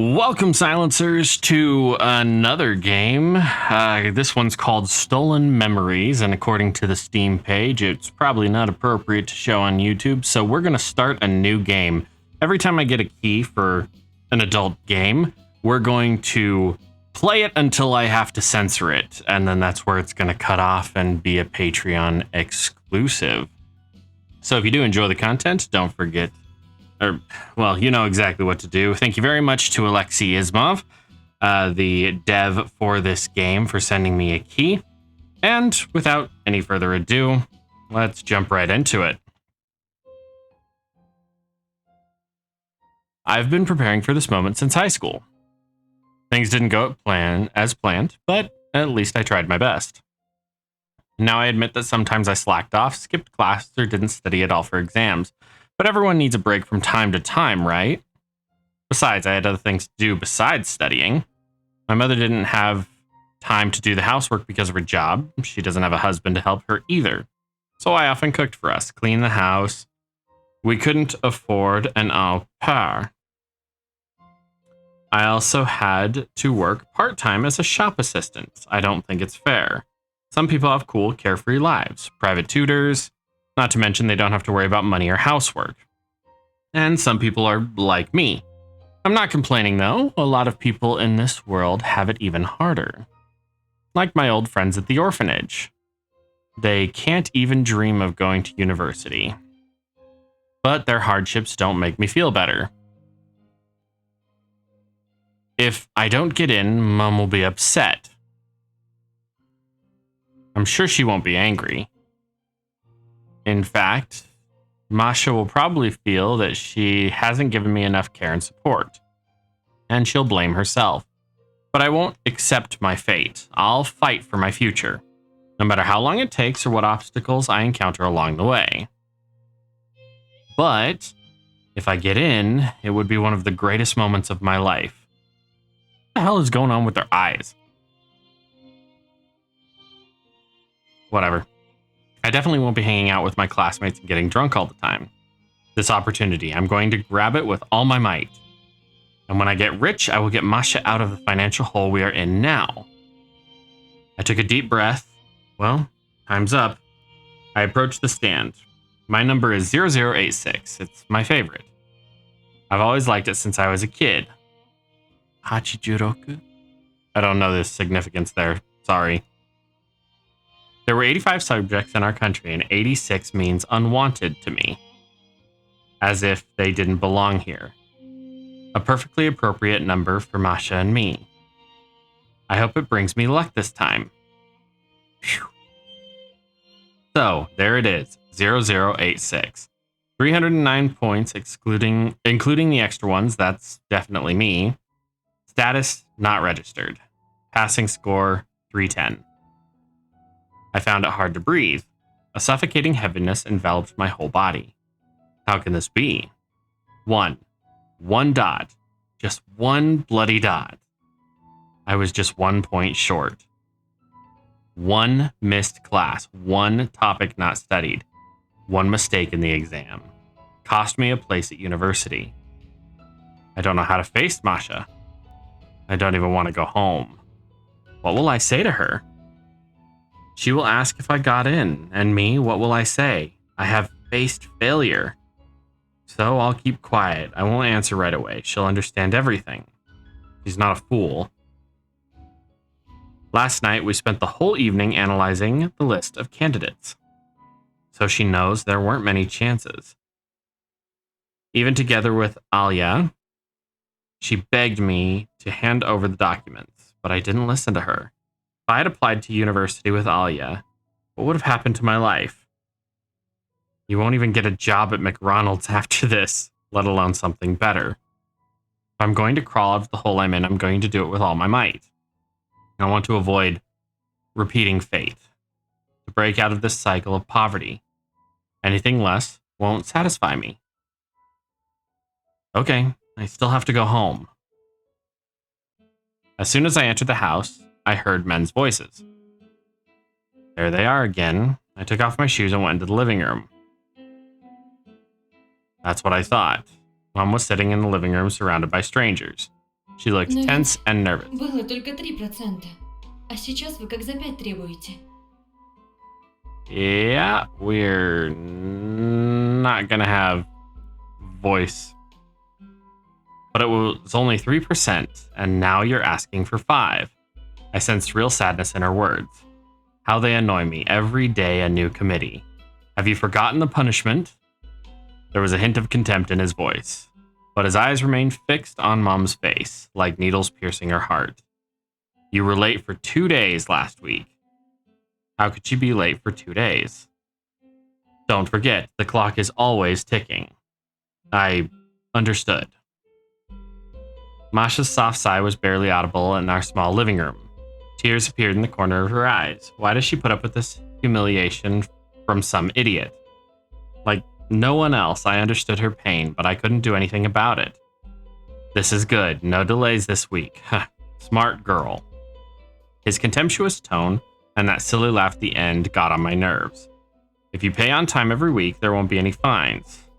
Welcome, silencers, to another game. This one's called Stolen Memories, and according to the Steam page, it's probably not appropriate to show on YouTube, so we're going to start a new game. Every time I get a key for an adult game, we're going to play it until I have to censor it, and then that's where it's going to cut off and be a Patreon exclusive. So if you do enjoy the content, don't forget well, you know exactly what to do. Thank you very much to Alexei Ismov, the dev for this game, for sending me a key. And without any further ado, let's jump right into it. I've been preparing for this moment since high school. Things didn't go as planned, but at least I tried my best. Now I admit that sometimes I slacked off, skipped class, or didn't study at all for exams. But everyone needs a break from time to time, right? Besides, I had other things to do besides studying. My mother didn't have time to do the housework because of her job. She doesn't have a husband to help her either. So I often cooked for us, cleaned the house. We couldn't afford an au pair. I also had to work part-time as a shop assistant. I don't think it's fair. Some people have cool, carefree lives, private tutors. Not to mention they don't have to worry about money or housework. And some people are like me. I'm not complaining though. A lot of people in this world have it even harder. Like my old friends at the orphanage. They can't even dream of going to university. But their hardships don't make me feel better. If I don't get in, Mom will be upset. I'm sure she won't be angry. In fact, Masha will probably feel that she hasn't given me enough care and support, and she'll blame herself. But I won't accept my fate. I'll fight for my future, no matter how long it takes or what obstacles I encounter along the way. But if I get in, it would be one of the greatest moments of my life. What the hell is going on with their eyes? Whatever. I definitely won't be hanging out with my classmates and getting drunk all the time. This opportunity, I'm going to grab it with all my might. And when I get rich, I will get Masha out of the financial hole we are in now. I took a deep breath. Well, time's up. I approached the stand. My number is 0086. It's my favorite. I've always liked it since I was a kid. Hachijuroku? I don't know the significance there. Sorry. There were 85 subjects in our country, and 86 means unwanted to me. As if they didn't belong here. A perfectly appropriate number for Masha and me. I hope it brings me luck this time. Whew. So, there it is, 0086. 309 points, including the extra ones, that's definitely me. Status, not registered. Passing score, 310. I found it hard to breathe. A suffocating heaviness enveloped my whole body. How can this be? One dot. Just one bloody dot. I was just 1 point short. One missed class. One topic not studied. One mistake in the exam. Cost me a place at university. I don't know how to face Masha. I don't even want to go home. What will I say to her? She will ask if I got in, and me, what will I say? I have faced failure. So I'll keep quiet. I won't answer right away. She'll understand everything. She's not a fool. Last night, we spent the whole evening analyzing the list of candidates. So she knows there weren't many chances. Even together with Alia, she begged me to hand over the documents, but I didn't listen to her. If I had applied to university with Alia, what would have happened to my life? You won't even get a job at McDonald's after this, let alone something better. If I'm going to crawl out of the hole I'm in, I'm going to do it with all my might. I want to avoid repeating fate, to break out of this cycle of poverty. Anything less won't satisfy me. Okay, I still have to go home. As soon as I entered the house, I heard men's voices. There they are again. I took off my shoes and went into the living room. That's what I thought. Mom was sitting in the living room surrounded by strangers. She looked Но tense and nervous. было только 3%. А сейчас вы как за 5 требуете. Yeah, we're not gonna have voice. But it was only 3%, and now you're asking for 5. I sensed real sadness in her words. How they annoy me. Every day a new committee. Have you forgotten the punishment? There was a hint of contempt in his voice, but his eyes remained fixed on Mom's face, like needles piercing her heart. You were late for 2 days last week. How could she be late for 2 days? Don't forget, the clock is always ticking. I understood. Masha's soft sigh was barely audible in our small living room. Tears appeared in the corner of her eyes. Why does she put up with this humiliation from some idiot? Like no one else, I understood her pain, but I couldn't do anything about it. This is good. No delays this week. Smart girl. His contemptuous tone and that silly laugh at the end got on my nerves. If you pay on time every week, there won't be any fines.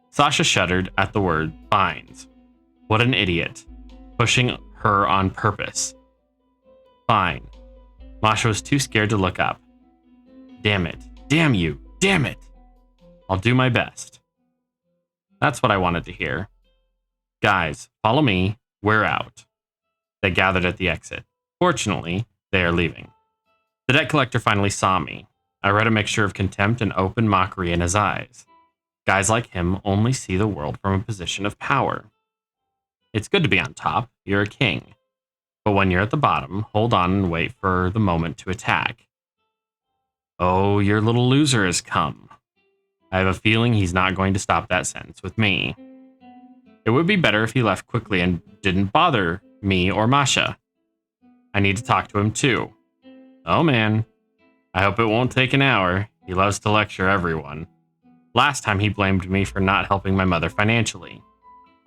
Sasha shuddered at the word fines. What an idiot. Pushing her on purpose. Fine. Masha was too scared to look up. Damn it. Damn you. Damn it. I'll do my best. That's what I wanted to hear. Guys, follow me. We're out. They gathered at the exit. Fortunately, they are leaving. The debt collector finally saw me. I read a mixture of contempt and open mockery in his eyes. Guys like him only see the world from a position of power. It's good to be on top. You're a king. But when you're at the bottom, hold on and wait for the moment to attack. Oh, your little loser has come. I have a feeling he's not going to stop that sentence with me. It would be better if he left quickly and didn't bother me or Masha. I need to talk to him too. Oh man. I hope it won't take an hour. He loves to lecture everyone. Last time he blamed me for not helping my mother financially.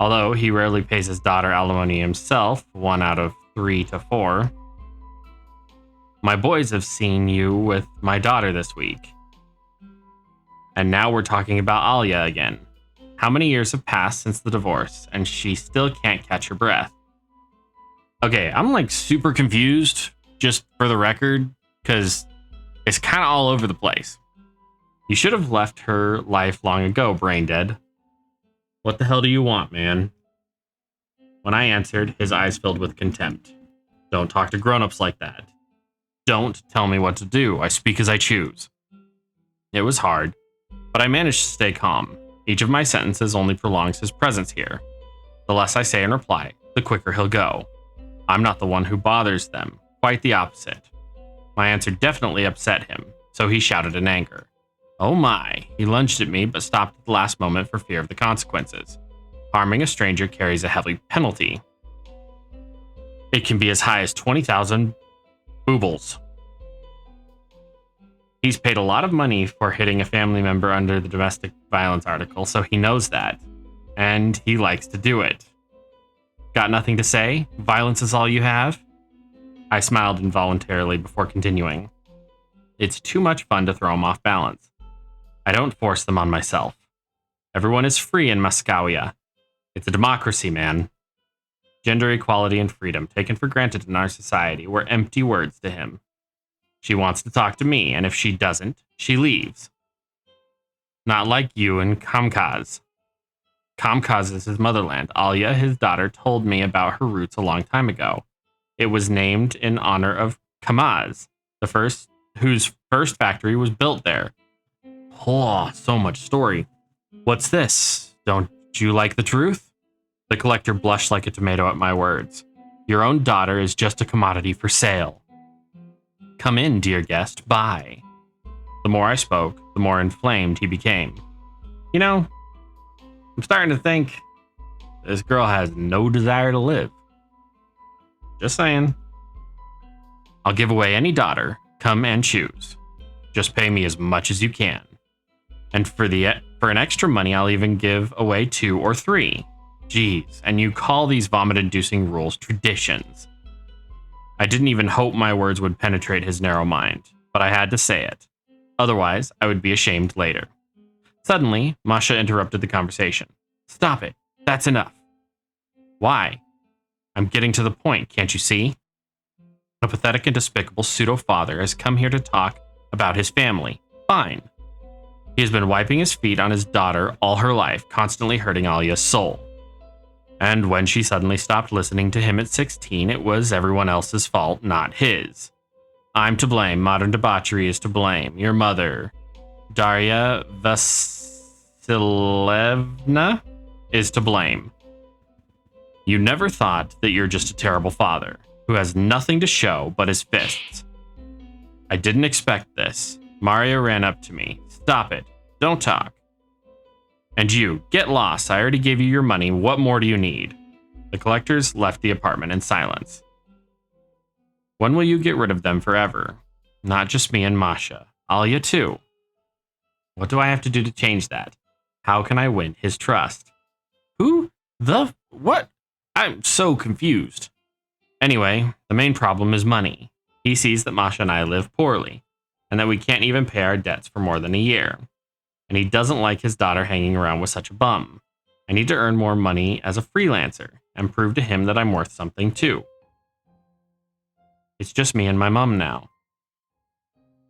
Although he rarely pays his daughter alimony himself, 1 out of 3 to 4. My boys have seen you with my daughter this week. And now we're talking about Alia again. How many years have passed since the divorce, and she still can't catch her breath? Okay, I'm like super confused, just for the record, because it's kind of all over the place. You should have left her life long ago, brain dead. What the hell do you want, man? When I answered, his eyes filled with contempt. Don't talk to grown-ups like that. Don't tell me what to do. I speak as I choose. It was hard, but I managed to stay calm. Each of my sentences only prolongs his presence here. The less I say in reply, the quicker he'll go. I'm not the one who bothers them. Quite the opposite. My answer definitely upset him, so he shouted in anger. Oh my, he lunged at me but stopped at the last moment for fear of the consequences. Harming a stranger carries a heavy penalty. It can be as high as 20,000 boobles. He's paid a lot of money for hitting a family member under the domestic violence article, so he knows that. And he likes to do it. Got nothing to say? Violence is all you have? I smiled involuntarily before continuing. It's too much fun to throw him off balance. I don't force them on myself. Everyone is free in Moscowia. It's a democracy, man. Gender equality and freedom, taken for granted in our society, were empty words to him. She wants to talk to me, and if she doesn't, she leaves. Not like you and Kamkaz. Kamkaz is his motherland. Alia, his daughter, told me about her roots a long time ago. It was named in honor of Kamaz, whose first factory was built there. Oh, so much story. What's this? Don't you like the truth? The collector blushed like a tomato at my words. Your own daughter is just a commodity for sale. Come in, dear guest, buy. The more I spoke, the more inflamed he became. You know, I'm starting to think this girl has no desire to live. Just saying. I'll give away any daughter. Come and choose. Just pay me as much as you can. And for an extra money, I'll even give away 2 or 3. Jeez, and you call these vomit-inducing rules traditions. I didn't even hope my words would penetrate his narrow mind, but I had to say it. Otherwise, I would be ashamed later. Suddenly, Masha interrupted the conversation. Stop it. That's enough. Why? I'm getting to the point, can't you see? A pathetic and despicable pseudo-father has come here to talk about his family. Fine. He has been wiping his feet on his daughter all her life, constantly hurting Alia's soul. And when she suddenly stopped listening to him at 16, it was everyone else's fault, not his. I'm to blame. Modern debauchery is to blame. Your mother, Daria Vasilevna, is to blame. You never thought that you're just a terrible father who has nothing to show but his fists. I didn't expect this. Maria ran up to me. Stop it. Don't talk. And you, get lost. I already gave you your money. What more do you need? The collectors left the apartment in silence. When will you get rid of them forever? Not just me and Masha. Alia too. What do I have to do to change that? How can I win his trust? Who? What? I'm so confused. Anyway, the main problem is money. He sees that Masha and I live poorly, and that we can't even pay our debts for more than a year. And he doesn't like his daughter hanging around with such a bum. I need to earn more money as a freelancer and prove to him that I'm worth something too. It's just me and my mom now.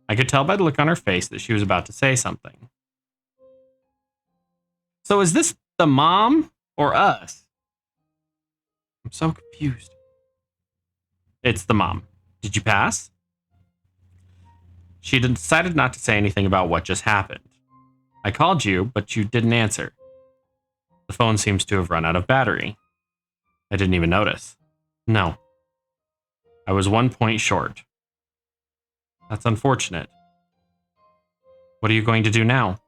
I could tell by the look on her face that she was about to say something. So is this the mom or us? I'm so confused. It's the mom. Did you pass? She decided not to say anything about what just happened. I called you, but you didn't answer. The phone seems to have run out of battery. I didn't even notice. No. I was 1 point short. That's unfortunate. What are you going to do now?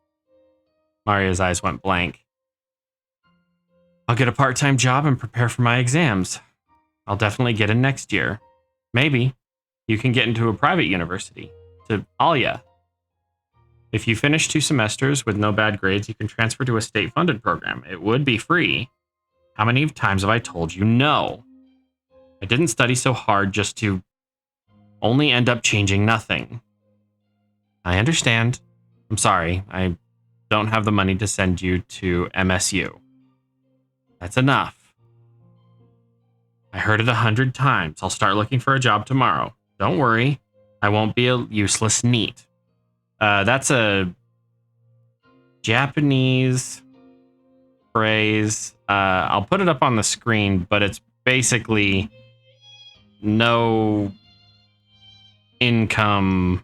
Maria's eyes went blank. I'll get a part-time job and prepare for my exams. I'll definitely get in next year. Maybe you can get into a private university, to Alia. If you finish 2 semesters with no bad grades, you can transfer to a state-funded program. It would be free. How many times have I told you no? I didn't study so hard just to only end up changing nothing. I understand. I'm sorry. I don't have the money to send you to MSU. That's enough. I heard it 100 times. I'll start looking for a job tomorrow. Don't worry. I won't be a useless NEET. That's a Japanese phrase. I'll put it up on the screen, but it's basically no income.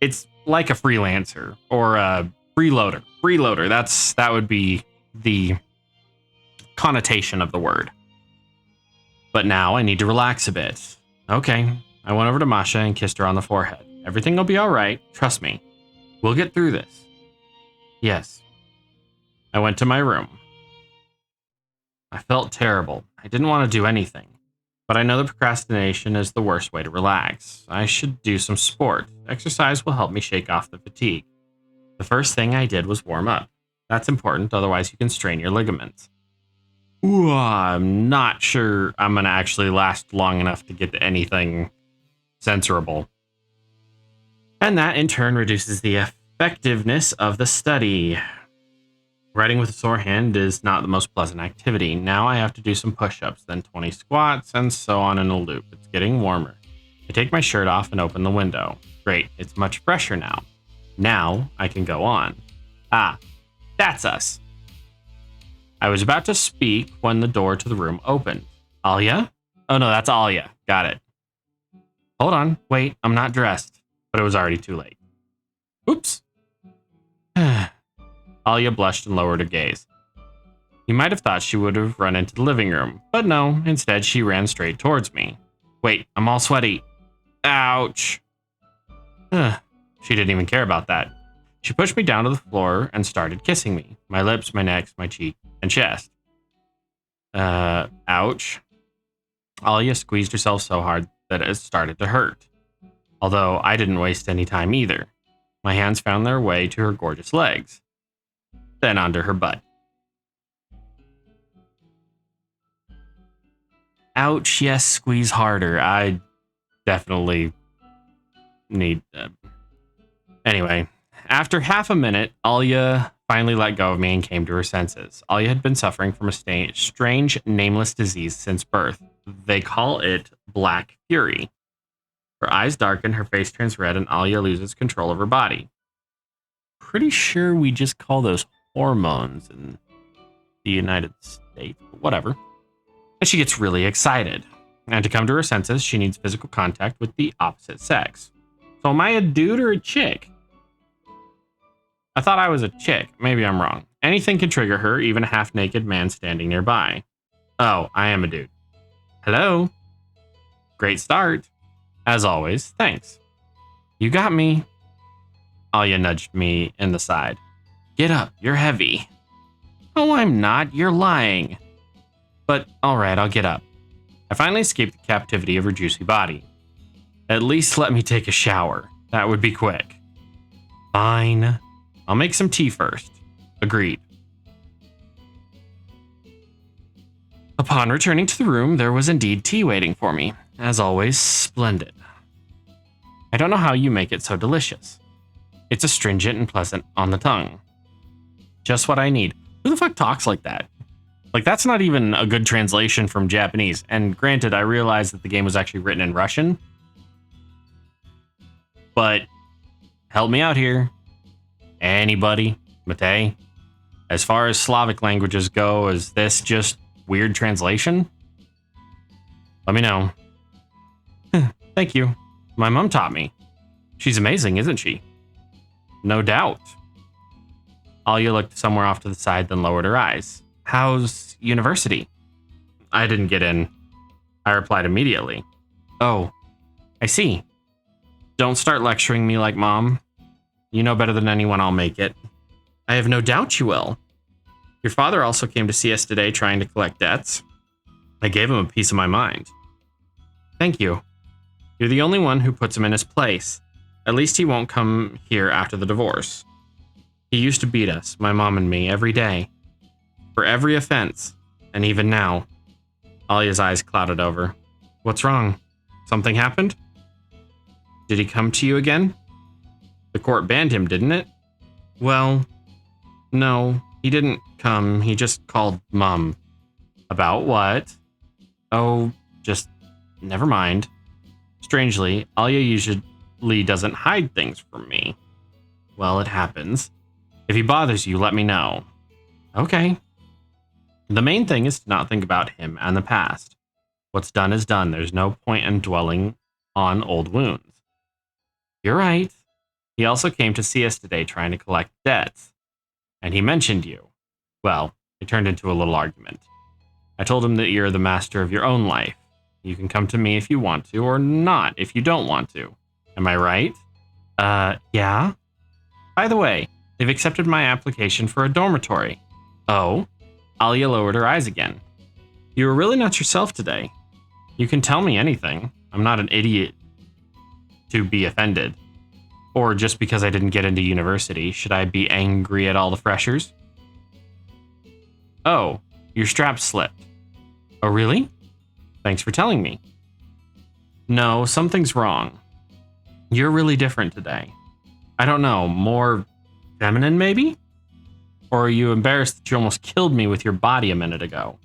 It's like a freelancer or a freeloader. Freeloader. That would be the connotation of the word. But now I need to relax a bit. Okay. I went over to Masha and kissed her on the forehead. Everything will be all right. Trust me. We'll get through this. Yes. I went to my room. I felt terrible. I didn't want to do anything. But I know that procrastination is the worst way to relax. I should do some sport. Exercise will help me shake off the fatigue. The first thing I did was warm up. That's important, otherwise you can strain your ligaments. Ooh, I'm not sure I'm going to actually last long enough to get to anything censorable. And that, in turn, reduces the effectiveness of the study. Writing with a sore hand is not the most pleasant activity. Now I have to do some push-ups, then 20 squats, and so on in a loop. It's getting warmer. I take my shirt off and open the window. Great, it's much fresher now. Now I can go on. Ah, that's us. I was about to speak when the door to the room opened. Alia? Oh no, that's Alia. Got it. Hold on, wait, I'm not dressed. But it was already too late. Oops. Alia blushed and lowered her gaze. You might have thought she would have run into the living room, but no, instead she ran straight towards me. Wait, I'm all sweaty. Ouch. She didn't even care about that. She pushed me down to the floor and started kissing me. My lips, my neck, my cheek, and chest. Ouch. Alia squeezed herself so hard that it started to hurt. Although I didn't waste any time either. My hands found their way to her gorgeous legs. Then onto her butt. Ouch, yes, squeeze harder. I definitely need... Anyway, After half a minute, Alya finally let go of me and came to her senses. Alya had been suffering from a strange, nameless disease since birth. They call it Black Fury. Her eyes darken, her face turns red, and Alya loses control of her body. Pretty sure we just call those hormones in the United States, but whatever. And she gets really excited. And to come to her senses, she needs physical contact with the opposite sex. So am I a dude or a chick? I thought I was a chick. Maybe I'm wrong. Anything can trigger her, even a half-naked man standing nearby. Oh, I am a dude. Hello? Great start. As always, thanks. You got me. Alya nudged me in the side. Get up, you're heavy. Oh, I'm not. You're lying. But, alright, I'll get up. I finally escaped the captivity of her juicy body. At least let me take a shower. That would be quick. Fine. I'll make some tea first. Agreed. Upon returning to the room, there was indeed tea waiting for me. As always, splendid. I don't know how you make it so delicious. It's astringent and pleasant on the tongue. Just what I need. Who the fuck talks like that? Like, that's not even a good translation from Japanese. And granted, I realized that the game was actually written in Russian. But, help me out here. Anybody? Matei? As far as Slavic languages go, is this just weird translation? Let me know. Thank you. My mom taught me. She's amazing, isn't she? No doubt. Alya looked somewhere off to the side, then lowered her eyes. How's university? I didn't get in. I replied immediately. Oh, I see. Don't start lecturing me like Mom. You know better than anyone I'll make it. I have no doubt you will. Your father also came to see us today trying to collect debts. I gave him a piece of my mind. Thank you. You're the only one who puts him in his place. At least he won't come here after the divorce. He used to beat us, my mom and me, every day. For every offense. And even now. Alya's eyes clouded over. What's wrong? Something happened? Did he come to you again? The court banned him, didn't it? Well, no, he didn't come. He just called Mom. About what? Oh, just never mind. Strangely, Alya usually doesn't hide things from me. Well, it happens. If he bothers you, let me know. Okay. The main thing is to not think about him and the past. What's done is done. There's no point in dwelling on old wounds. You're right. He also came to see us today trying to collect debts. And he mentioned you. Well, it turned into a little argument. I told him that you're the master of your own life. You can come to me if you want to, or not if you don't want to. Am I right? Yeah. By the way, they've accepted my application for a dormitory. Oh? Alya lowered her eyes again. You were really not yourself today. You can tell me anything. I'm not an idiot to be offended. Or just because I didn't get into university, should I be angry at all the freshers? Oh, your strap slipped. Oh, really? Thanks for telling me. No, something's wrong. You're really different today. I don't know, more feminine maybe? Or are you embarrassed that you almost killed me with your body a minute ago?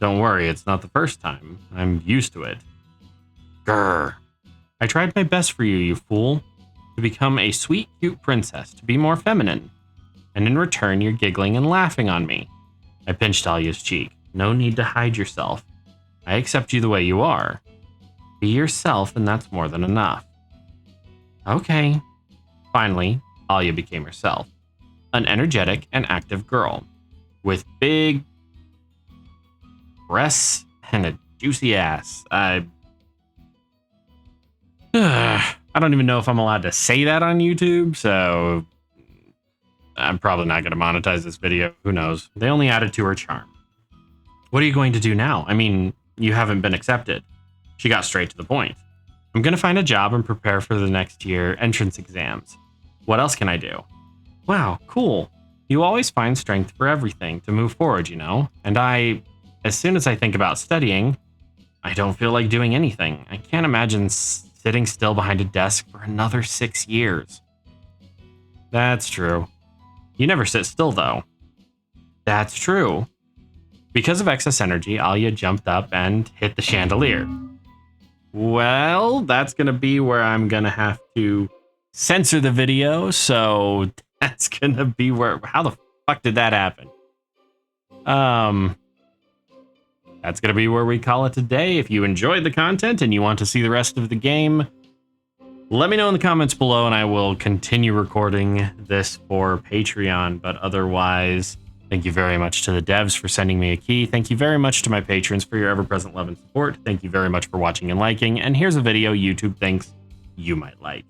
Don't worry, it's not the first time. I'm used to it. Grr. I tried my best for you, you fool. To become a sweet, cute princess, to be more feminine. And in return, you're giggling and laughing on me. I pinched Alya's cheek. No need to hide yourself. I accept you the way you are. Be yourself, and that's more than enough. Okay. Finally, Alya became herself. An energetic and active girl. With big breasts and a juicy ass. I don't even know if I'm allowed to say that on YouTube, so I'm probably not going to monetize this video. Who knows? They only added to her charm. What are you going to do now? I mean, you haven't been accepted. She got straight to the point. I'm going to find a job and prepare for the next year entrance exams. What else can I do? Wow, cool. You always find strength for everything to move forward, you know? And as soon as I think about studying, I don't feel like doing anything. I can't imagine sitting still behind a desk for another 6 years. That's true. You never sit still, though. That's true. Because of excess energy, Alia jumped up and hit the chandelier. Well, that's going to be where I'm going to have to censor the video, so that's going to be where... How the fuck did that happen? That's going to be where we call it today. If you enjoyed the content and you want to see the rest of the game, let me know in the comments below and I will continue recording this for Patreon. But otherwise, thank you very much to the devs for sending me a key. Thank you very much to my patrons for your ever-present love and support. Thank you very much for watching and liking. And here's a video YouTube thinks you might like.